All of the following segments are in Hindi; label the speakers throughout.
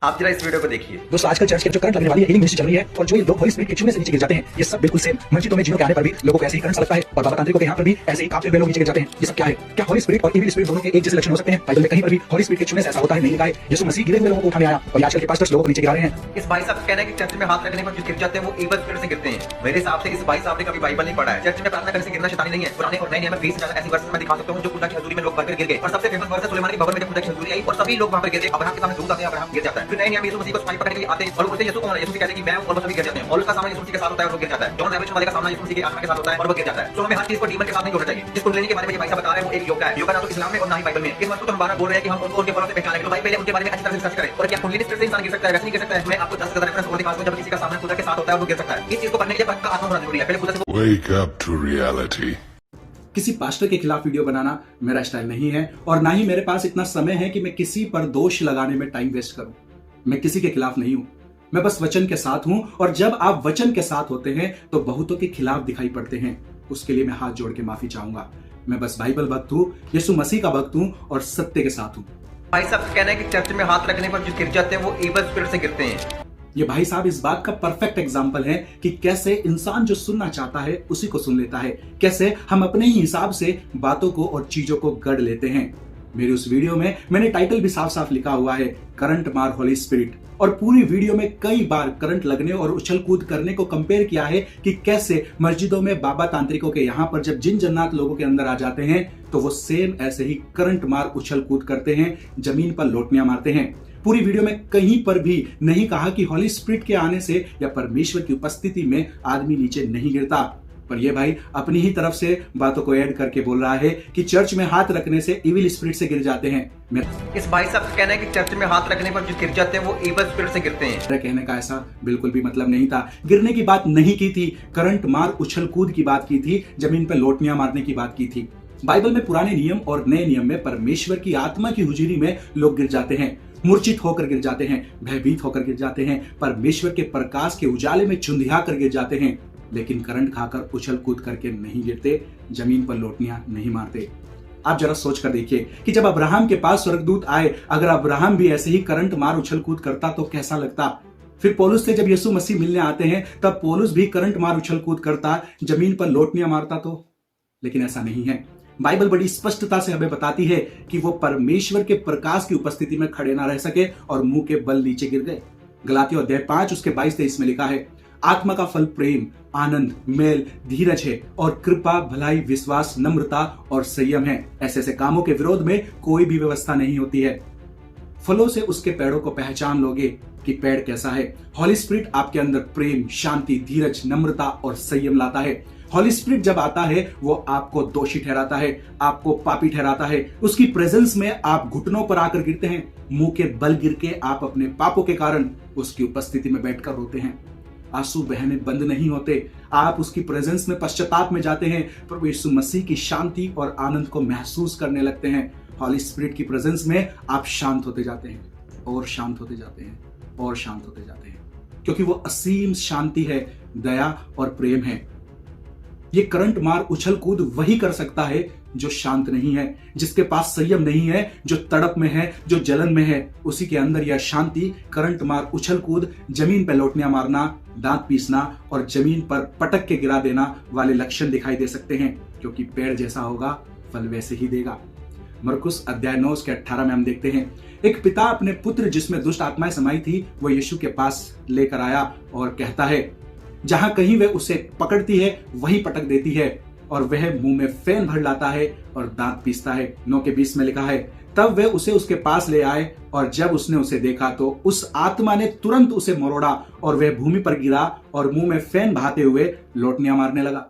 Speaker 1: आप जरा इस वीडियो को देखिए।
Speaker 2: दोस्तों आजकल चर्च के जो करंट लगने वाली है हीलिंग मिनिस्ट्री चल रही है और जो ये लोग हॉली स्पिरिट के छूने से नीचे गिर जाते हैं, ये सब बिल्कुल सेम मस्जिदों में जिनों के आने पर भी लोगों को ऐसे ही करंट सा लगता है और बाबा तांत्रिकों के यहाँ पर भी ऐसे ही कांपते हुए लोग नीचे गिर जाते हैं। ये सब क्या है? क्या हॉली स्पिरिट और इविल स्पिरिट दोनों के एक जैसे लक्षण हो सकते हैं? बाइबल में कहीं पर भी हॉली स्पिरिट के छूने से ऐसा होता है नहीं लिखा है। यीशु मसीह गिरे हुए लोगों को उठाने आया और आजकल के पास्टर्स लोगों को नीचे गिरा रहे हैं।
Speaker 1: इस भाई साहब का कहना है कि चर्च में हाथ रखने पर जो गिर जाते हैं वो इविल स्पिरिट से गिरते हैं। मेरे हिसाब से इस भाई साहब ने कभी बाइबल नहीं पढ़ा है। चर्च में प्रार्थना करने से गिरना शैतानी नहीं है। पुराने और नए नियम में 20 से ज्यादा ऐसी वर्ष मैं दिखा सकता हूं जो खुदा की हजूरी में लोग भरकर गिर गए। और सबसे फेमस वर्ष है सुलेमान की भवन में जब खुदा की हजूरी आई और सभी लोग वहां पर गिर गए। अब्राहम के सामने झूठ आते हैं, अब्राहम गिर जाता है। फिर नए नियम में यीशु मसीह को सिपाही पकड़ने के लिए आते हैं और बोलते हैं यीशु कौन है? यीशु कहते हैं कि मैं हूं और वो सभी गिर जाते हैं। और उसका सामना यीशु मसीह के साथ होता है और वो गिर जाता है। जॉन रेवलेशन वाले का सामना यीशु मसीह की आत्मा के साथ होता है और वो गिर जाता है। तो हमें हर चीज को डीमन के साथ नहीं जोड़ना चाहिए। जिस कुंडलिनी के बारे में ये भाई साहब बता रहे हैं वो एक योगा है। योगा ना तो इस्लाम में और ना ही बाइबल में। इस वक्त तो हम बार बोल रहे हैं कि हम उनको उनके फलों से पहचानें। तो भाई पहले उनके बारे में अच्छी तरह से रिसर्च करें। और क्या कुंडलिनी स्पिरिट से इंसान गिर सकता है? वैसे नहीं गिर सकता है। मैं आपको 10 रेफरेंस और दिखा दूं जब किसी का सामना खुदा के साथ होता है और वो गिर सकता है। इस चीज को करने के लिए पक्का आत्मा होना जरूरी है। पहले खुदा से
Speaker 3: Wake up to reality.
Speaker 4: किसी पास्टर के खिलाफ वीडियो बनाना मेरा स्टाइल नहीं है और ना ही मेरे पास इतना समय है कि मैं किसी पर दोष लगाने में टाइम वेस्ट करूं। मैं किसी के खिलाफ नहीं हूं, मैं बस वचन के साथ हूं। और जब आप वचन के साथ होते हैं तो बहुतों के खिलाफ दिखाई पड़ते हैं। उसके लिए मैं हाथ जोड़ के माफी चाहूंगा। मैं बस बाइबल भक्त हूं, यीशु मसीह का भक्त हूं और सत्य के साथ हूं।
Speaker 1: भाई साहब का कहना है कि चर्च में हाथ रखने पर जो गिर जाते हैं वो इविल स्पिरिट से गिरते हैं।
Speaker 4: ये भाई साहब इस बात का परफेक्ट एग्जाम्पल है कि कैसे इंसान जो सुनना चाहता है उसी को सुन लेता है, कैसे हम अपने ही हिसाब से बातों को और चीजों को गढ़ लेते हैं। मेरी उस वीडियो में मैंने टाइटल भी साफ साफ लिखा हुआ है, करंट मार हॉली स्पिरिट। और पूरी वीडियो में कई बार करंट लगने और उछल कूद करने को कंपेयर किया है कि कैसे मस्जिदों में बाबा तांत्रिकों के यहाँ पर जब जिन जन्नात लोगों के अंदर आ जाते हैं तो वो सेम ऐसे ही करंट मार उछल कूद करते हैं, जमीन पर लोटनियां मारते हैं। पूरी वीडियो में कहीं पर भी नहीं कहा कि हॉली स्पिरिट के आने से या परमेश्वर की उपस्थिति में आदमी नीचे नहीं गिरता। पर यह भाई अपनी ही तरफ से बातों को ऐड करके बोल रहा है कि चर्च में हाथ रखने से इविल स्पिरिट से गिर जाते हैं।
Speaker 1: इस भाई साहब का कहना है कि चर्च में हाथ रखने पर जो गिर जाते हैं वो इविल स्पिरिट से गिरते हैं।
Speaker 4: मेरे कहने का ऐसा बिल्कुल भी मतलब नहीं था। गिरने की बात नहीं की थी, करंट मार उछल कूद की बात की थी, जमीन पर लोटनियां मारने की बात की थी। बाइबल में पुराने नियम और नए नियम में परमेश्वर की आत्मा की हुजूरी में लोग गिर जाते हैं, मूर्छित होकर गिर जाते हैं, भयभीत होकर गिर जाते हैं, परमेश्वर के प्रकाश के उजाले में चुंधिया कर गिर जाते हैं। लेकिन करंट खाकर उछल कूद करके नहीं गिरते, जमीन पर लोटनियां नहीं मारते। आप जरा सोच कर देखिए कि जब अब्राहम के पास स्वर्गदूत आए, अगर अब्राहम भी ऐसे ही करंट मार उछल कूद करता तो कैसा लगता? फिर पौलुस से जब यीशु मसीह मिलने आते हैं तब पौलुस भी करंट मार उछल कूद करता, जमीन पर लोटनियां मारता तो? लेकिन ऐसा नहीं है। बाइबल बड़ी स्पष्टता से हमें बताती है कि वो परमेश्वर के प्रकाश की उपस्थिति में खड़े ना रह सके और मुंह के बल नीचे गिर गए। गलातियों अध्याय 5 उसके 22-23 में लिखा है, आत्मा का फल प्रेम, आनंद, मेल, धीरज है और कृपा, भलाई, विश्वास, नम्रता और संयम है। ऐसे ऐसे कामों के विरोध में कोई भी व्यवस्था नहीं होती है। फलों से उसके पेड़ों को पहचान लोगे कि पेड़ कैसा है। हॉली स्पिरिट आपके अंदर प्रेम, शांति, धीरज, नम्रता और संयम लाता है। हॉली स्पिरिट जब आता है वो आपको दोषी ठहराता है, आपको पापी ठहराता है। उसकी प्रेजेंस में आप घुटनों पर आकर गिरते हैं, मुंह के बल गिर के आप अपने पापों के कारण उसकी उपस्थिति में बैठकर रोते हैं। आंसू बहने बंद नहीं होते, आप उसकी प्रेजेंस में पश्चाताप में जाते हैं, प्रभु यीशु मसीह की शांति और आनंद को महसूस करने लगते हैं। हॉली स्पिरिट की प्रेजेंस में आप शांत होते जाते हैं और शांत होते जाते हैं और शांत होते जाते हैं, क्योंकि वो असीम शांति है, दया और प्रेम है। ये करंट मार उछल कूद वही कर सकता है जो शांत नहीं है, जिसके पास संयम नहीं है, जो तड़प में है, जो जलन में है। उसी के अंदर यह शांति, करंट मार उछल कूद, जमीन पर लोटनियां मारना, दांत पीसना और जमीन पर पटक के गिरा देना वाले लक्षण दिखाई दे सकते हैं, क्योंकि पेड़ जैसा होगा फल वैसे ही देगा। मरकुस अध्याय 9 उसके 18 में हम देखते हैं, एक पिता अपने पुत्र जिसमें दुष्ट आत्माएं समाई थी वो यीशु के पास लेकर आया और कहता है, जहां कहीं वह उसे पकड़ती है वहीं पटक देती है और वह मुंह में फेन भर लाता है और दांत पीसता है। 9 के 20 में लिखा है, तब वह उसे उसके पास ले आए और जब उसने उसे देखा तो उस आत्मा ने तुरंत उसे मरोड़ा और वह भूमि पर गिरा और मुंह में फेन बहाते हुए लोटनियां मारने लगा।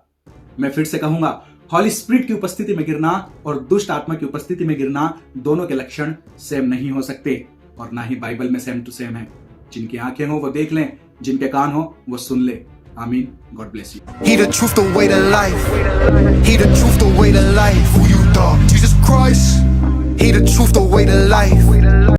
Speaker 4: मैं फिर से कहूंगा, हॉली स्पिरिट की उपस्थिति में गिरना और दुष्ट आत्मा की उपस्थिति में गिरना दोनों के लक्षण सेम नहीं हो सकते और ना ही बाइबल में सेम टू सेम है। जिनकी आंखें हो वो देख लें, जिनके कान हो वो सुन ले। आमीन। God bless you.
Speaker 5: He the truth, the way, the life. He the truth, the way, the life. Who you thought? Jesus Christ. He the truth, the way, the life.